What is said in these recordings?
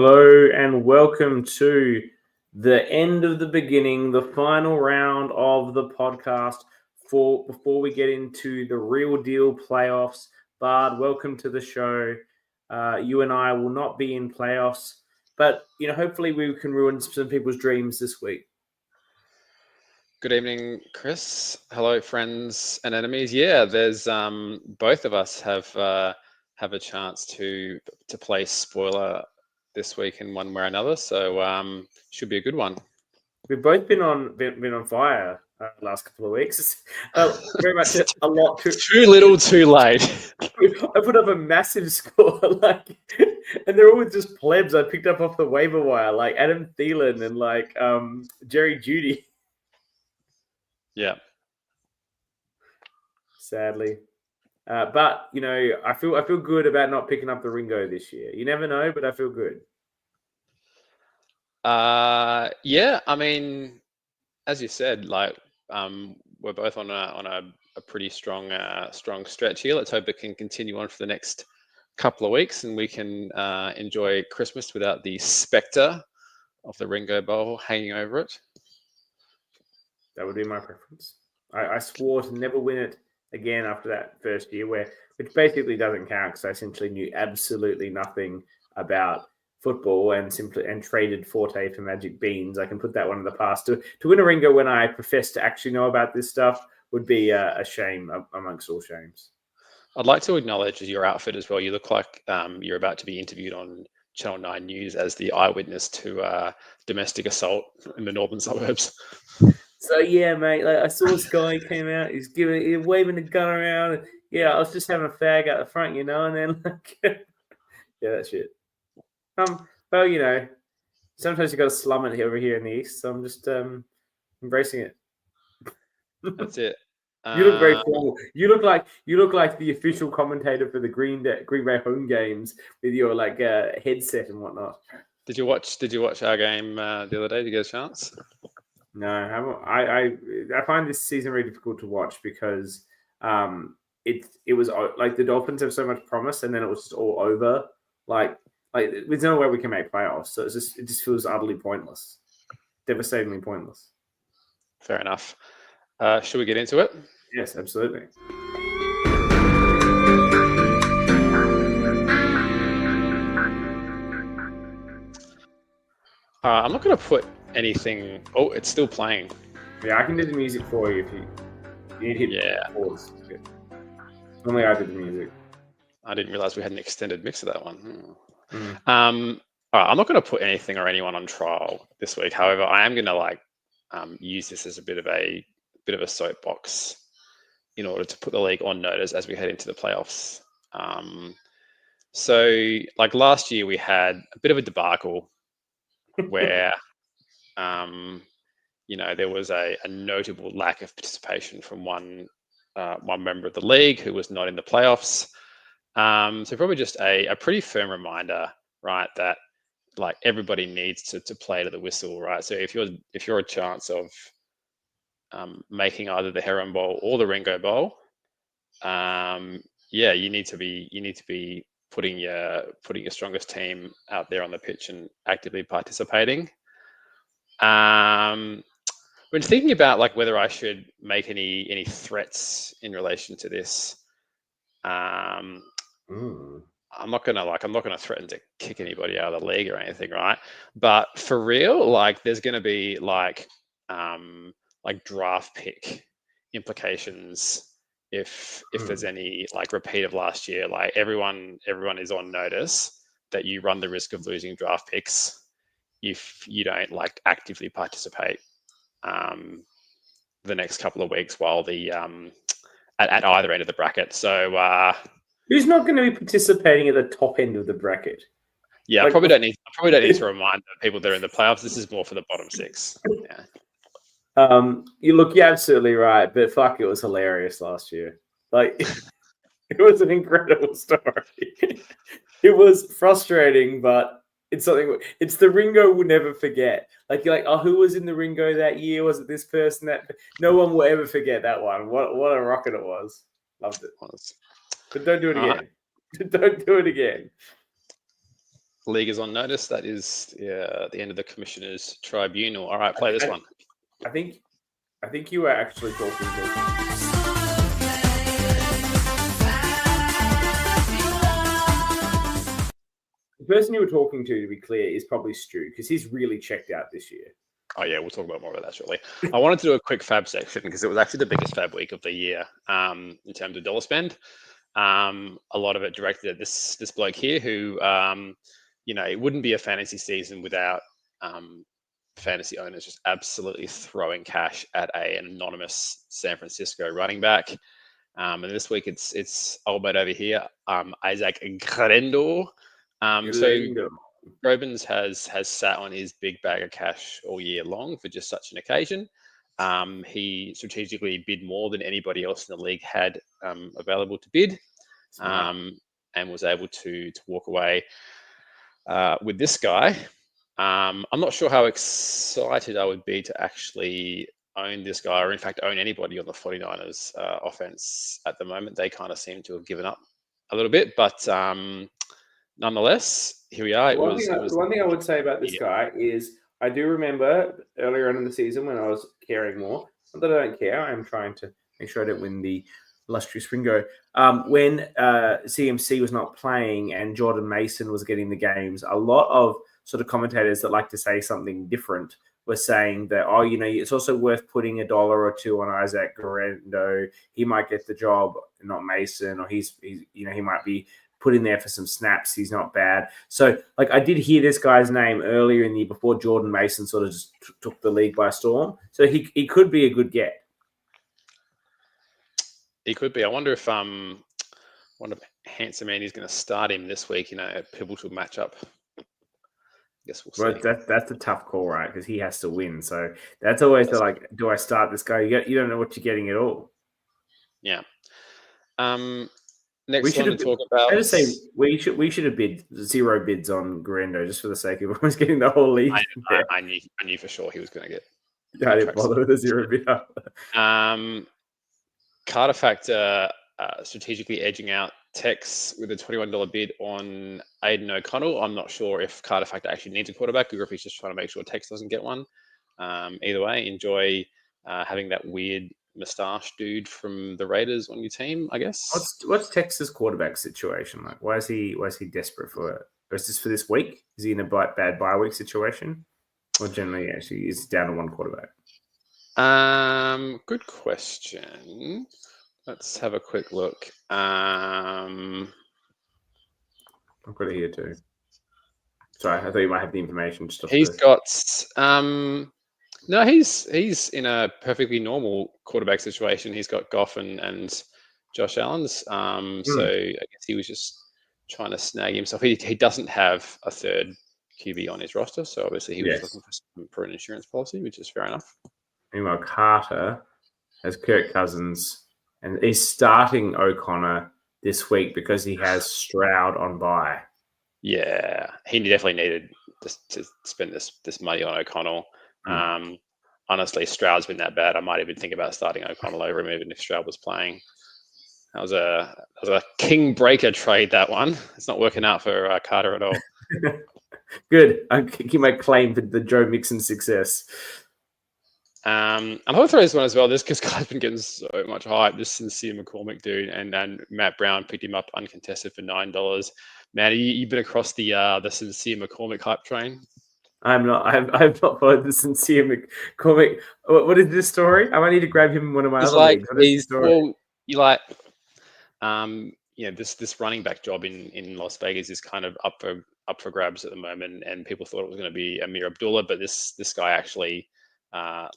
Hello and welcome to the end of the beginning, the final round of the podcast before we get into the real deal playoffs. Bard, welcome to the show. You and I will not be in playoffs, but hopefully we can ruin some people's dreams this week. Good evening, Chris. Hello, friends and enemies. Yeah, there's both of us have a chance to play spoiler this week in one way or another, so should be a good one. We've both been on fire the last couple of weeks. Very much a lot too little, too late. I put up a massive score, and they're all just plebs I picked up off the waiver wire, like Adam Thielen and Jerry Jeudy. Yeah. Sadly. But I feel good about not picking up the Ringo this year. You never know, but I feel good. Yeah, I mean, as you said, we're both on a pretty strong stretch here. Let's hope it can continue on for the next couple of weeks and we can enjoy Christmas without the spectre of the Ringo Bowl hanging over it. That would be my preference. I swore to never win it again after that first year, which basically doesn't count because I essentially knew absolutely nothing about football and traded Forte for Magic Beans. I can put that one in the past. To win a Ringo when I profess to actually know about this stuff would be a shame amongst all shames. I'd like to acknowledge your outfit as well. You look like you're about to be interviewed on Channel 9 News as the eyewitness to domestic assault in the northern suburbs. So yeah, mate, I saw this guy came out. He's waving a gun around. And, yeah, I was just having a fag out the front, and then yeah, that shit. Well, sometimes you got to slum it over here in the east. So I'm just embracing it. That's it. You look very formal. You look like the official commentator for the Green Bay home games with your headset and whatnot. Did you watch our game the other day? Did you get a chance? No, I find this season very difficult to watch because it was like the Dolphins have so much promise and then it was just all over. Like there's no way we can make playoffs, so it just feels utterly pointless, devastatingly pointless. Fair enough. Should we get into it? Yes, absolutely. I'm not going to put anything. Oh, it's still playing. Yeah, I can do the music for you if you hit pause. Normally I do the music. I didn't realize we had an extended mix of that one. All right, I'm not going to put anything or anyone on trial this week. However, I am going to use this as a bit of a soapbox in order to put the league on notice as we head into the playoffs. So last year we had a bit of a debacle where there was a notable lack of participation from one member of the league who was not in the playoffs. So probably just a pretty firm reminder, right, that everybody needs to play to the whistle, right? So if you're a chance of making either the Heron Bowl or the Ringo Bowl, you need to be putting your strongest team out there on the pitch and actively participating. When thinking about whether I should make any threats in relation to this, I'm not gonna threaten to kick anybody out of the league or anything, right? But for real, there's gonna be draft pick implications if there's any repeat of last year. Everyone is on notice that you run the risk of losing draft picks if you don't actively participate the next couple of weeks while the at either end of the bracket. So who's not going to be participating at the top end of the bracket? Yeah, I probably don't need to remind the people that are in the playoffs. This is more for the bottom six. Yeah. You're absolutely right, but fuck, it was hilarious last year. It was an incredible story. It was frustrating, but it's the Ringo we'll never forget. You're like, oh, who was in the Ringo that year? Was it this person? No one will ever forget that one. What a rocket it was. Loved it. But don't do it again. Don't do it again. league is on notice. That is the end of the commissioner's tribunal. All right, play this one. I think you were actually talking to. The person you were talking to be clear, is probably Stu, because he's really checked out this year. Oh yeah, we'll talk about more of that shortly. I wanted to do a quick fab section because it was actually the biggest fab week of the year in terms of dollar spend. A lot of it directed at this bloke here, who it wouldn't be a fantasy season without fantasy owners just absolutely throwing cash at an anonymous San Francisco running back. And this week it's old mate over here, Isaac Grendel. So Robins has sat on his big bag of cash all year long for just such an occasion. He strategically bid more than anybody else in the league had available to bid, and was able to walk away with this guy. I'm not sure how excited I would be to actually own this guy, or in fact own anybody on the 49ers offense at the moment. They kind of seem to have given up a little bit, but nonetheless, here we are. The one thing I would say about this guy is I do remember earlier on in the season when I was caring more. Not that I don't care. I'm trying to make sure I don't win the illustrious Ringo. When CMC was not playing and Jordan Mason was getting the games, a lot of sort of commentators that like to say something different were saying that, it's also worth putting $1 or $2 on Isaac Guerrero. He might get the job, not Mason, or he might be put in there for some snaps. He's not bad. So, I did hear this guy's name earlier in the year before Jordan Mason sort of just took the league by storm. So he could be a good get. He could be. I wonder if Handsome Andy's going to start him this week. A pivotal matchup. I guess we'll see. That's a tough call, right? Because he has to win. So that's always do I start this guy? You don't know what you're getting at all. Yeah. Next one to talk about. I just say we should have bid 0 bids on Guerrero just for the sake of almost getting the whole league. I knew for sure he was going to get. I didn't bother with a 0 bid. Carter Factor strategically edging out Tex with a $21 bid on Aiden O'Connell. I'm not sure if Carter Factor actually needs a quarterback or if he's just trying to make sure Tex doesn't get one. Either way, enjoy having that weird moustache dude from the Raiders on your team, I guess. What's Tex's quarterback situation like? Why is he desperate for it? Or is this for this week? Is he in a bad bye week situation? Or generally actually is down to one quarterback? Good question. Let's have a quick look. I've got it here too. Sorry, I thought you might have the information. He's got no, he's in a perfectly normal quarterback situation. He's got Goff and Josh Allen's. So I guess he was just trying to snag himself. He doesn't have a third QB on his roster, so obviously he was looking for an insurance policy, which is fair enough. Meanwhile, Carter has Kirk Cousins, and he's starting O'Connor this week because he has Stroud on bye. Yeah, he definitely needed to spend this money on O'Connell. Honestly, Stroud's been that bad. I might even think about starting O'Connell over him even if Stroud was playing. That was a king breaker trade, that one. It's not working out for Carter at all. Good. I'm keeping my claim for the Joe Mixon success. I'm going to throw this one as well. This guy's been getting so much hype. This Sincere McCormick dude, and Matt Brown picked him up uncontested for $9. Man, you've been across the Sincere McCormick hype train. I'm not. I've not followed the Sincere McCormick. What is this story? I might need to grab him in one of my other leagues. This running back job in Las Vegas is kind of up for grabs at the moment, and people thought it was going to be Amir Abdullah, but this guy actually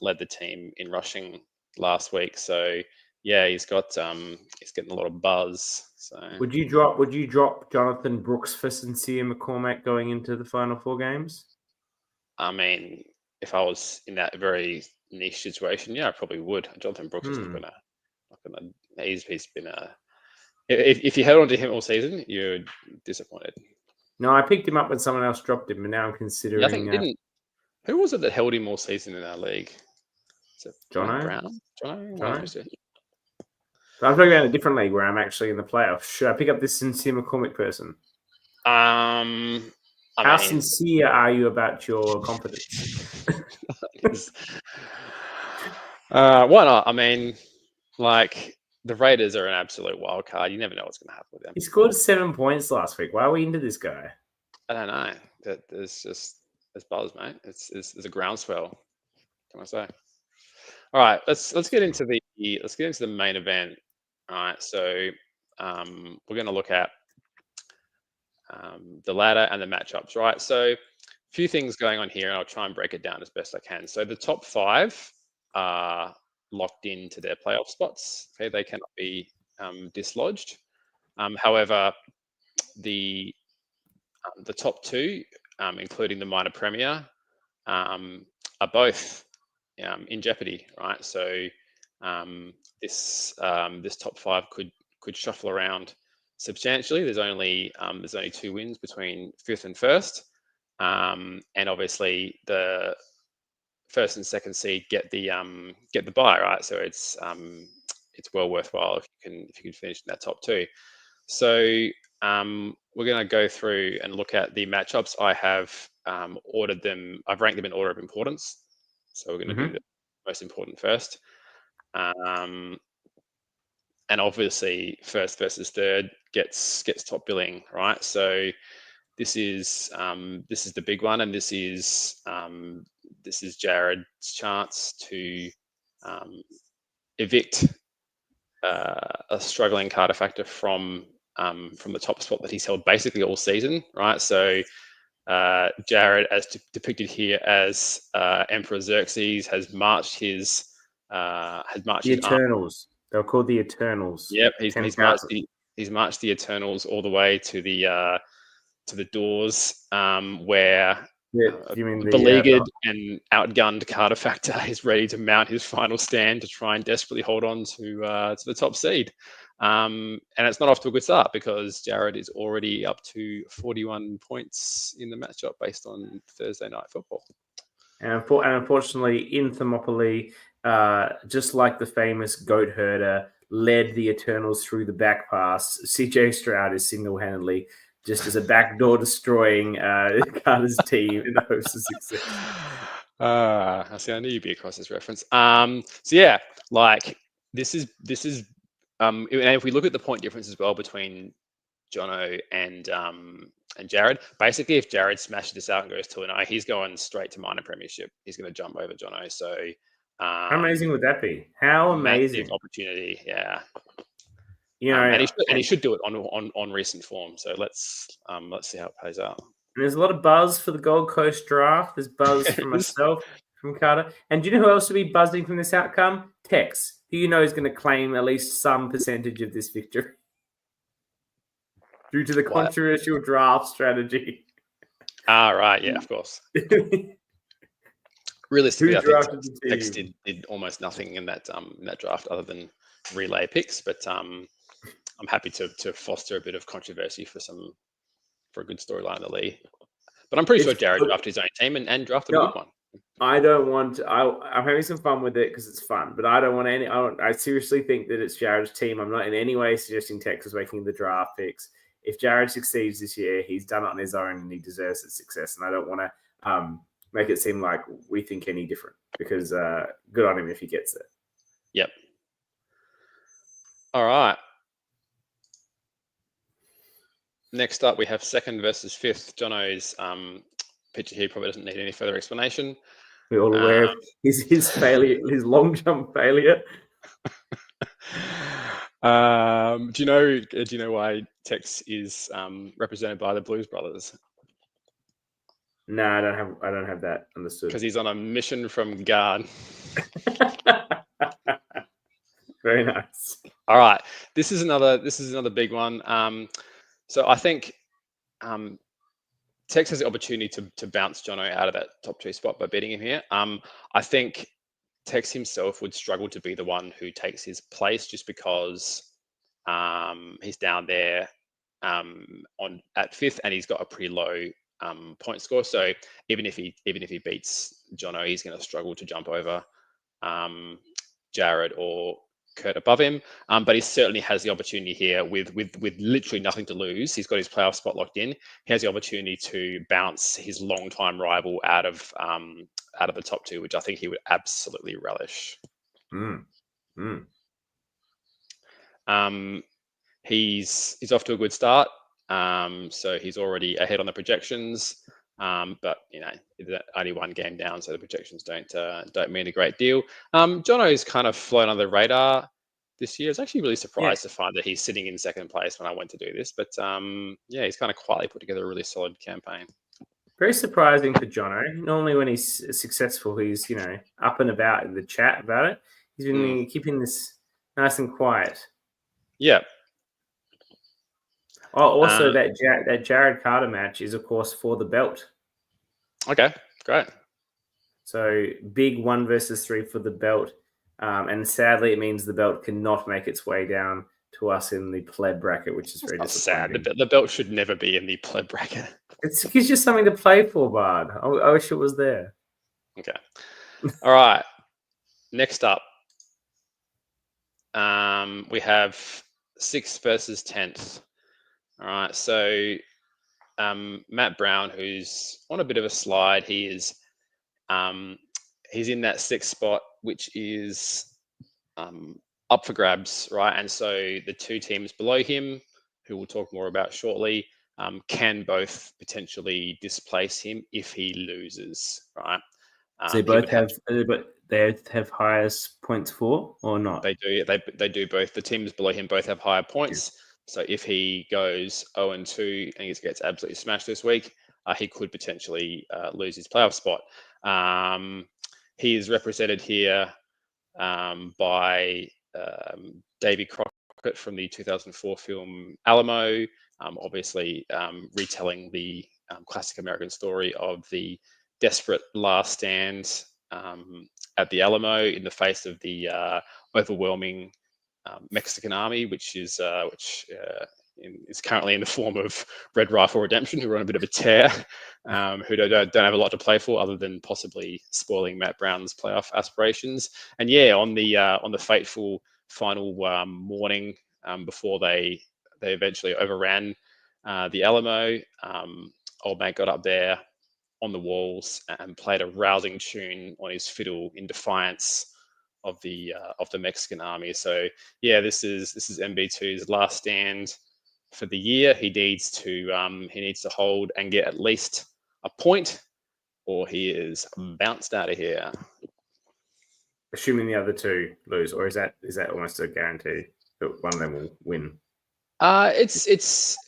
led the team in rushing last week. So yeah, he's getting a lot of buzz. So would you drop Jonathan Brooks for Sincere McCormick going into the final 4 games? I mean, if I was in that very niche situation, yeah, I probably would. Jonathan Brooks is not gonna. He's been if you held on to him all season, you're disappointed. No, I picked him up when someone else dropped him, and now I'm considering. I think who was it that held him all season in our league? Is it Jono? Brown? Jono? I'm talking about a different league where I'm actually in the playoffs. Should I pick up this Sincere McCormick person? How sincere are you about your competence? Why not? I mean, like, the Raiders are an absolute wild card. You never know what's going to happen with them. He scored 7 points last week. Why are we into this guy? I don't know. There's buzz, mate. It's a groundswell. Can I say? All right, let's get into the main event. All right, so we're going to look at the ladder and the matchups. Right, so a few things going on here, and I'll try and break it down as best I can. So the top 5 are locked into their playoff spots. Okay, they cannot be dislodged. However, the top 2, including the minor premier, are both in jeopardy, right? So this top 5 could shuffle around substantially. There's only 2 wins between 5th and 1st, and obviously the 1st and 2nd seed get the bye, right? So it's well worthwhile if you can finish in that top 2. So we're going to go through and look at the matchups. I have ordered them. I've ranked them in order of importance. So we're going to do the most important first. And obviously, 1st versus 3rd gets top billing, right? So this is the big one, and this is Jared's chance to evict a struggling Carter Factor from the top spot that he's held basically all season, right? So Jared, as depicted here as Emperor Xerxes, has marched his Eternals. They're called the Eternals. Yep, he's marched the Eternals all the way to the doors, where beleaguered and outgunned Carter Factor is ready to mount his final stand to try and desperately hold on to the top seed. And it's not off to a good start, because Jared is already up to 41 points in the matchup based on Thursday night football. And unfortunately, in Thermopylae, just like the famous goat herder led the Eternals through the back pass, CJ Stroud is single-handedly just as a backdoor destroying Carter's team in the hopes of success. I see. I knew you'd be across this reference. So yeah, like this is and if we look at the point difference as well between Jono and Jared, basically if Jared smashes this out and goes 2-0, he's going straight to minor premiership. He's going to jump over Jono. So how amazing would that be? How amazing opportunity, yeah. You know, and he should do it on recent form. So let's see how it plays out. And there's a lot of buzz for the Gold Coast draft. There's buzz from myself, from Carter. And do you know who else will be buzzing from this outcome? Tex, who you know is going to claim at least some percentage of this victory due to the controversial draft strategy. Right, yeah, of course. Realistically, I think Tex did almost nothing in that draft other than relay picks, but I'm happy to foster a bit of controversy for a good storyline in the league. But I'm pretty sure Jared drafted his own team and drafted a good one. I don't want to, I'm having some fun with it because it's fun, but I don't want any. I seriously think that it's Jared's team. I'm not in any way suggesting Tex is making the draft picks. If Jared succeeds this year, he's done it on his own and he deserves its success. And I don't want to make it seem like we think any different, because good on him if he gets it. Yep. All right. Next up, we have 2nd versus 5th. Jono's picture here probably doesn't need any further explanation. We're all aware of his failure, his long jump failure. Do you know why Tex is represented by the Blues Brothers? No, I don't have that understood. Because he's on a mission from God. Very nice. All right, this is another big one. So I think Tex has the opportunity to bounce Jono out of that top 2 spot by beating him here. I think Tex himself would struggle to be the one who takes his place, just because he's down there at 5th and he's got a pretty low point score. So even if he beats Jono, he's going to struggle to jump over Jared or Kurt above him, but he certainly has the opportunity here with literally nothing to lose. He's got his playoff spot locked in. He has the opportunity to bounce his longtime rival out of the top two, which I think he would absolutely relish. He's off to a good start, so he's already ahead on the projections. But only one game down, so the projections don't mean a great deal. Jono's kind of flown under the radar this year. I was actually really surprised to find that he's sitting in second place when I went to do this. But he's kind of quietly put together a really solid campaign. Very surprising for Jono. Normally, when he's successful, he's up and about in the chat about it. He's been keeping this nice and quiet. Yeah. Oh, also that Jared Carter match is, of course, for the belt. Okay, great. So big 1 versus 3 for the belt, and sadly, it means the belt cannot make its way down to us in the pleb bracket, which is very disappointing. Sad. The belt should never be in the pleb bracket. It gives you something to play for, Bard. I wish it was there. Okay. All right. Next up, we have 6th versus 10th. All right. So Matt Brown, who's on a bit of a slide, he's in that 6th spot, which is up for grabs, right? And so the 2 teams below him, who we'll talk more about shortly, can both potentially displace him if he loses, right? So they have highest points for, or not? They do. They do both. The teams below him both have higher points. So if he goes 0-2 and he gets absolutely smashed this week, he could potentially lose his playoff spot. He is represented here by Davy Crockett from the 2004 film Alamo, obviously retelling the classic American story of the desperate last stand at the Alamo in the face of the overwhelming Mexican army, which is currently in the form of Red Rifle Redemption, who are on a bit of a tear, who don't have a lot to play for other than possibly spoiling Matt Brown's playoff aspirations. And on the fateful final morning before they eventually overran the Alamo, old mate got up there on the walls and played a rousing tune on his fiddle in defiance of the Mexican army. So this is MB2's last stand for the year. He needs to hold and get at least a point, or he is bounced out of here. Assuming the other 2 lose, or is that almost a guarantee that one of them will win?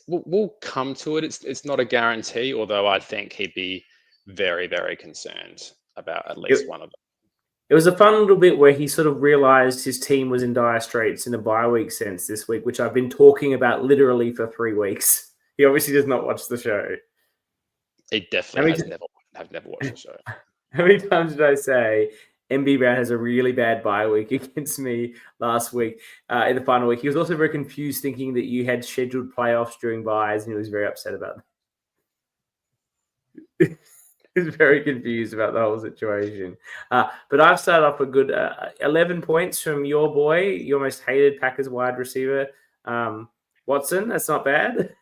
We'll come to it. It's not a guarantee, although I think he'd be very, very concerned about at least one of them. It was a fun little bit where he sort of realized his team was in dire straits in a bye week sense this week, which I've been talking about literally for 3 weeks. He obviously does not watch the show. He definitely have never watched the show. How many times did I say MB Brown has a really bad bye week against me last week in the final week? He was also very confused, thinking that you had scheduled playoffs during byes, and he was very upset about that. He was very confused about the whole situation. But I've started off a good 11 points from your boy, your most hated Packers wide receiver, Watson. That's not bad.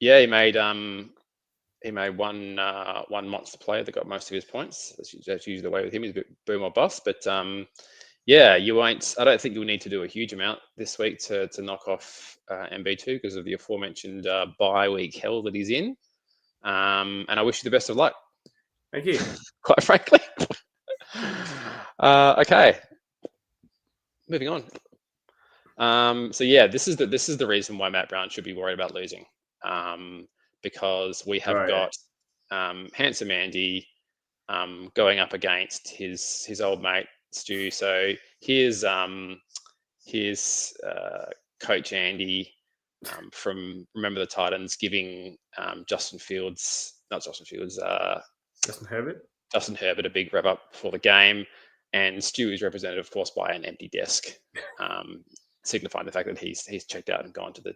Yeah, he made one monster player that got most of his points. That's usually the way with him. He's a bit boom or bust. But you won't. I don't think you'll need to do a huge amount this week to knock off MB2 because of the aforementioned bye week hell that he's in. And I wish you the best of luck. Thank you. Quite frankly. Okay. Moving on. This is the reason why Matt Brown should be worried about losing. Because we have got Handsome Andy going up against his old mate Stu. So here's Coach Andy from Remember the Titans giving Justin Herbert a big rev up for the game, and Stu is represented, of course, by an empty desk, signifying the fact that he's checked out and gone to the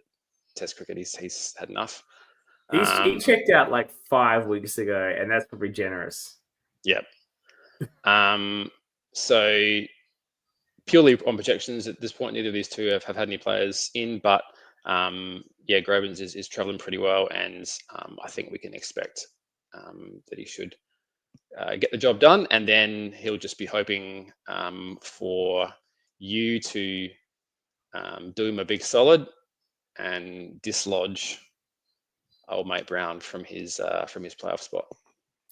Test cricket. He's had enough. He checked out like 5 weeks ago, and that's probably generous. Yep. So purely on projections at this point, neither of these two have had any players in, but yeah, Grobens is traveling pretty well, and I think we can expect that he should get the job done, and then he'll just be hoping for you to do him a big solid and dislodge old mate Brown from his playoff spot.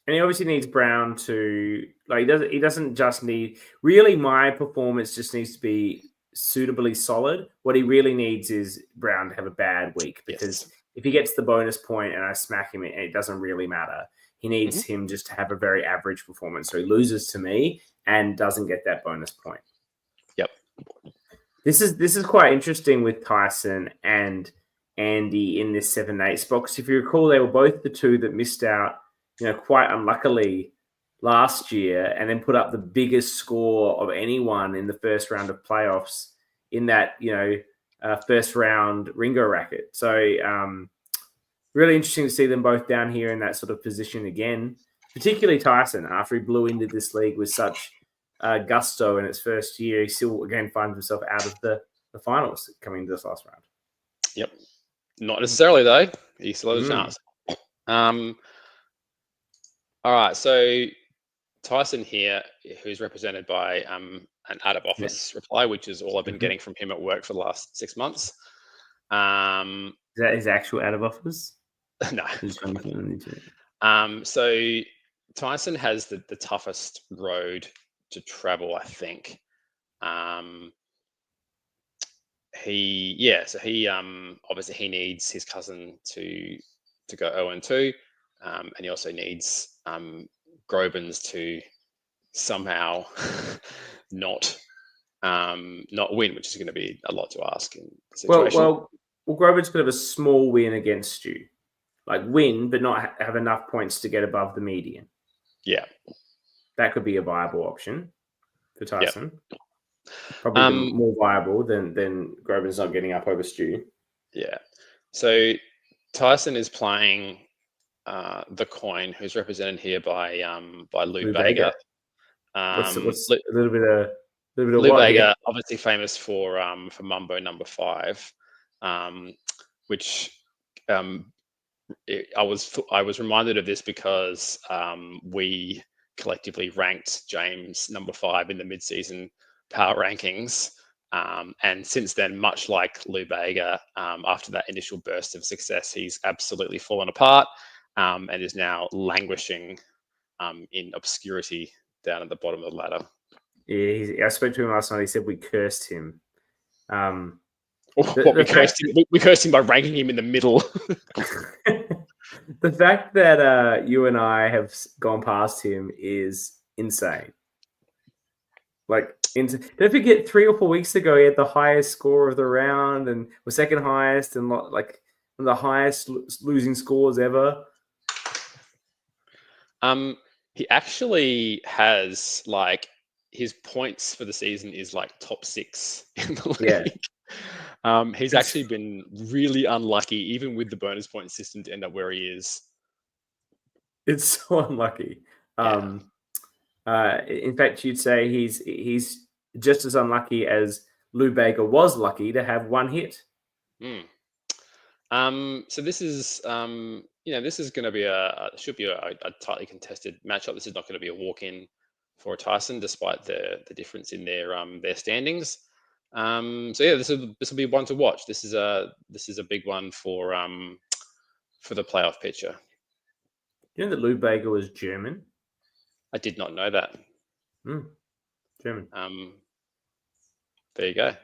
And he obviously needs Brown to he doesn't just need really my performance just needs to be suitably solid. What he really needs is Brown to have a bad week, because if he gets the bonus point and I smack him, it doesn't really matter. He needs him just to have a very average performance, so he loses to me and doesn't get that bonus point. Yep. This is quite interesting with Tyson and Andy in this 7-8 spot, because if you recall, they were both the two that missed out, quite unluckily last year, and then put up the biggest score of anyone in the first round of playoffs in that, first round Ringo racket. So really interesting to see them both down here in that sort of position again, particularly Tyson, after he blew into this league with such gusto in its first year. He still, again, finds himself out of the finals coming into this last round. Yep. Not necessarily, though. He still has a chance. All right, so Tyson here, who's represented by an out-of-office reply, which is all I've been getting from him at work for the last 6 months. Is that his actual out-of-office? No. So Tyson has the toughest road to travel, I think. He obviously he needs his cousin to go 0-2. And he also needs Grobens to somehow not win, which is going to be a lot to ask in the situation. Well, Grobens could have a small win against you, like win, but not have enough points to get above the median. Yeah, that could be a viable option for Tyson. Yep. Probably more viable than Grobens not getting up over Stu. Yeah. So Tyson is playing the coin, who's represented here by Lou Bega. What's a little bit of Lou Bega, obviously famous for Mumbo number 5, which I was reminded of this because we collectively ranked James number 5 in the mid-season power rankings. And since then, much like Lou Bega, after that initial burst of success, he's absolutely fallen apart and is now languishing in obscurity down at the bottom of the ladder. Yeah, I spoke to him last night. He said we cursed him. We cursed him by ranking him in the middle. The fact that you and I have gone past him is insane. Don't forget, 3 or 4 weeks ago, he had the highest score of the round and was second highest and one of the highest losing scores ever. He actually has his points for the season is top 6 in the league. Yeah. He's actually been really unlucky, even with the bonus point system, to end up where he is. It's so unlucky. Yeah. In fact, you'd say he's just as unlucky as Lou Bega was lucky to have 1 hit. So this is this is going to be should be a tightly contested matchup. This is not going to be a walk-in for Tyson, despite the difference in their standings. So yeah, this will be one to watch. This is a big one for the playoff picture. You know that Lou Bega was German? I did not know that. German. There you go.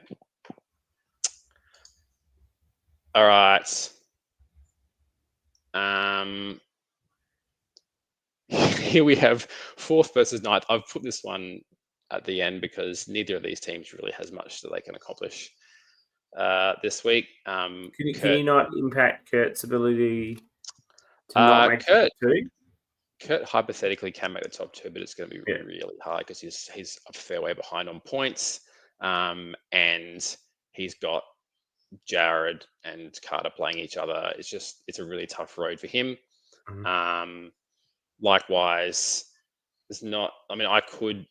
All right. Here we have 4th versus 9th. I've put this one at the end because neither of these teams really has much that they can accomplish this week. Can you not impact Kurt's ability to not make the top 2? Kurt hypothetically can make the top 2, but it's going to be really hard because he's a fair way behind on points, and he's got Jared and Carter playing each other. It's a really tough road for him. Likewise, I could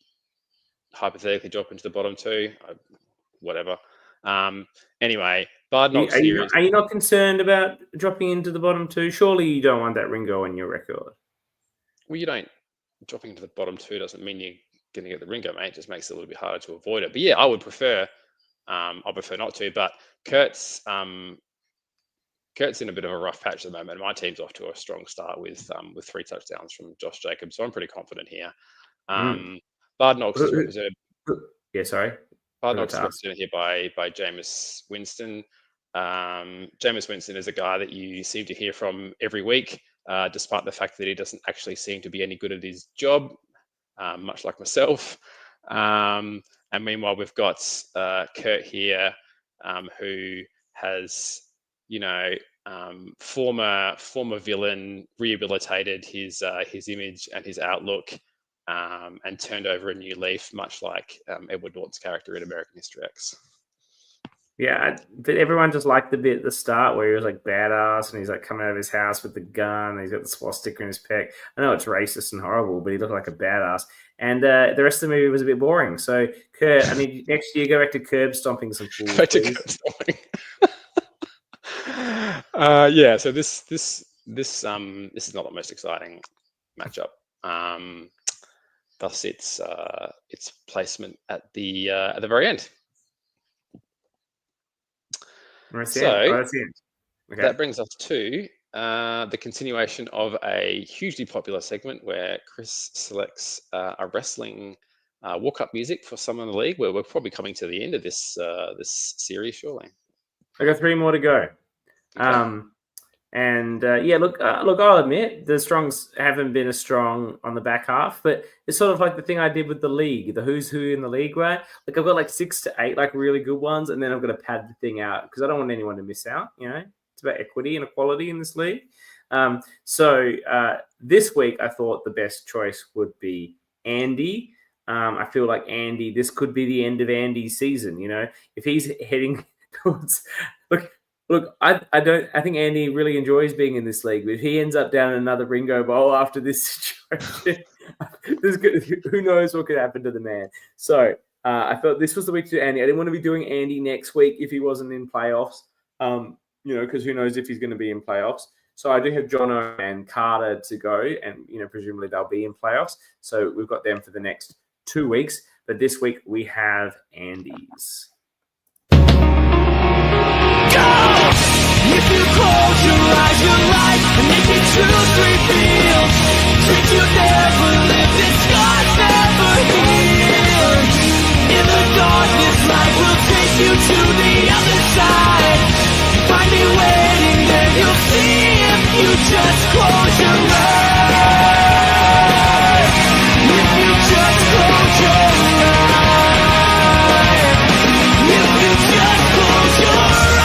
hypothetically drop into the bottom two, whatever. Anyway, Bardnox here is. Are you not concerned about dropping into the bottom two? Surely you don't want that Ringo on your record. Well, you don't. Dropping into the bottom two doesn't mean you're going to get the Ringo, mate. It just makes it a little bit harder to avoid it. But yeah, I would prefer. I prefer not to. But Kurt's in a bit of a rough patch at the moment. My team's off to a strong start with 3 touchdowns from Josh Jacobs, so I'm pretty confident here. Bardnox is represented. Yeah, sorry. Bardnox is represented here by Jameis Winston. Jameis Winston is a guy that you seem to hear from every week, despite the fact that he doesn't actually seem to be any good at his job, much like myself. And meanwhile, we've got Kurt here, who has, former villain rehabilitated his image and his outlook, and turned over a new leaf, much like Edward Norton's character in American History X. Yeah, but everyone just liked the bit at the start where he was like badass and he's like coming out of his house with the gun and he's got the swastika in his pec. I know it's racist and horrible, but he looked like a badass. And the rest of the movie was a bit boring. So, Kurt, I mean, next year go back to curb stomping some fools. Go to curb stomping. Yeah. So this is not the most exciting matchup. Thus, its placement at the very end. That's the end. Okay. That brings us to the continuation of a hugely popular segment where Chris selects a wrestling walk-up music for someone in the league. Where we're probably coming to the end of this series, surely. I got 3 more to go. Okay. Look, I'll admit the strongs haven't been as strong on the back half, but it's sort of like the thing I did with the league, the who's who in the league, right? Like I've got like 6 to 8 like really good ones, and then I've got to pad the thing out because I don't want anyone to miss out. It's about equity and equality in this league. So this week I thought the best choice would be Andy. I feel like Andy, this could be the end of Andy's season. If he's heading towards Look, I think Andy really enjoys being in this league, but if he ends up down another Ringo Bowl after this situation, who knows what could happen to the man. So I thought this was the week to do Andy. I didn't want to be doing Andy next week if he wasn't in playoffs, because who knows if he's going to be in playoffs. So I do have Jono and Carter to go, and presumably they'll be in playoffs. So we've got them for the next 2 weeks. But this week we have Andy's. If you close your eyes, your life, and if you truth reveals, truth you never lived, and scars never healed. In the darkness, light will take you to the other side. Find me waiting there, you'll see if you just close your eyes. If you just close your eyes. If you just close your eyes.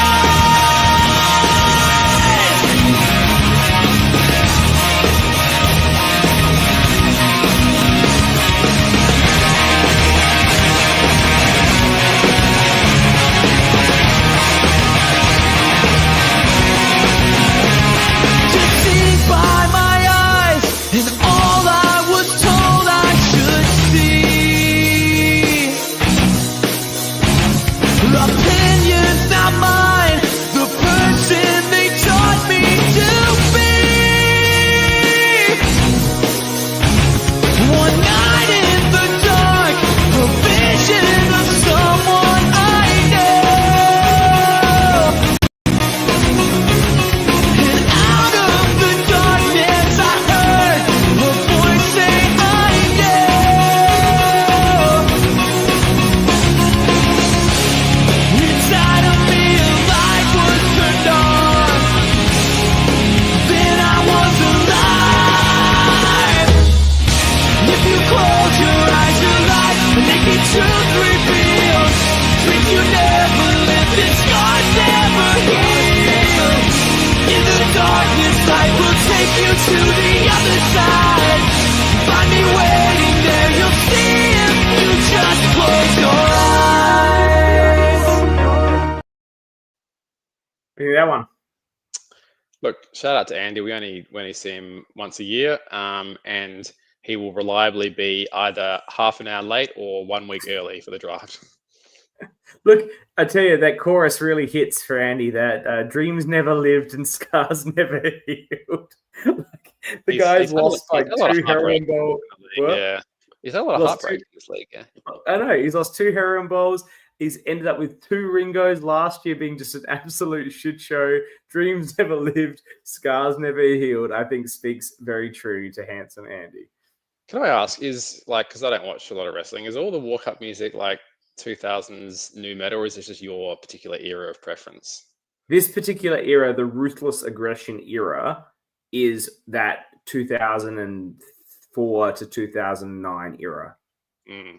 That one. Look, shout out to Andy. We only see him once a year, and he will reliably be either half an hour late or 1 week early for the draft. Look, I tell you, that chorus really hits for Andy. That dreams never lived and scars never healed. Like, the guy's lost like 2 heroin balls. Yeah, he's had a lot of heartbreak in this league. Yeah, I know he's lost 2 heroin balls. He's ended up with 2 Ringos last year, being just an absolute shit show. Dreams never lived, scars never healed. I think speaks very true to handsome Andy. Can I ask, is like, because I don't watch a lot of wrestling, is all the walk-up music like 2000s new metal, or is this just your particular era of preference? This particular era, the Ruthless Aggression era, is that 2004 to 2009 era. Mm.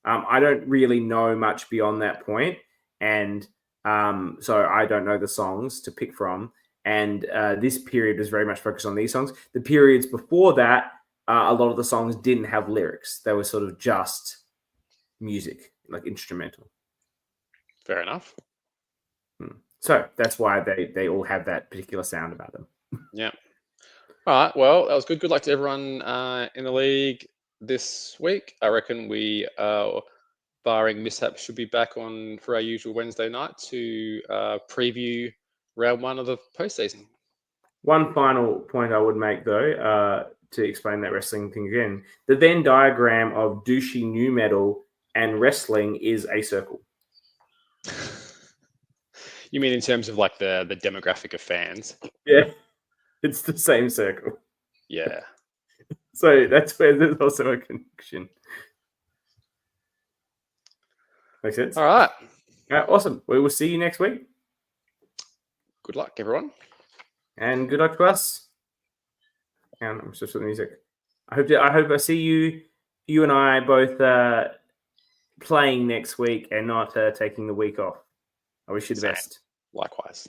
I don't really know much beyond that point, and so I don't know the songs to pick from. And this period was very much focused on these songs. The periods before that, a lot of the songs didn't have lyrics. They were sort of just music, like instrumental. Fair enough. So that's why they all have that particular sound about them. Yeah. All right. Well, that was good. Good luck to everyone in the league this week. I reckon we, barring mishaps, should be back on for our usual Wednesday night to preview round 1 of the postseason. One final point I would make, though, to explain that wrestling thing again, the Venn diagram of douchey new metal and wrestling is a circle. You mean in terms of like the demographic of fans? Yeah, it's the same circle. Yeah. So that's where there's also a connection. Makes sense? All right. Awesome. We will see you next week. Good luck, everyone. And good luck to us. And I'm just with the music. I hope I see you and I both playing next week and not taking the week off. I wish you the best. Likewise.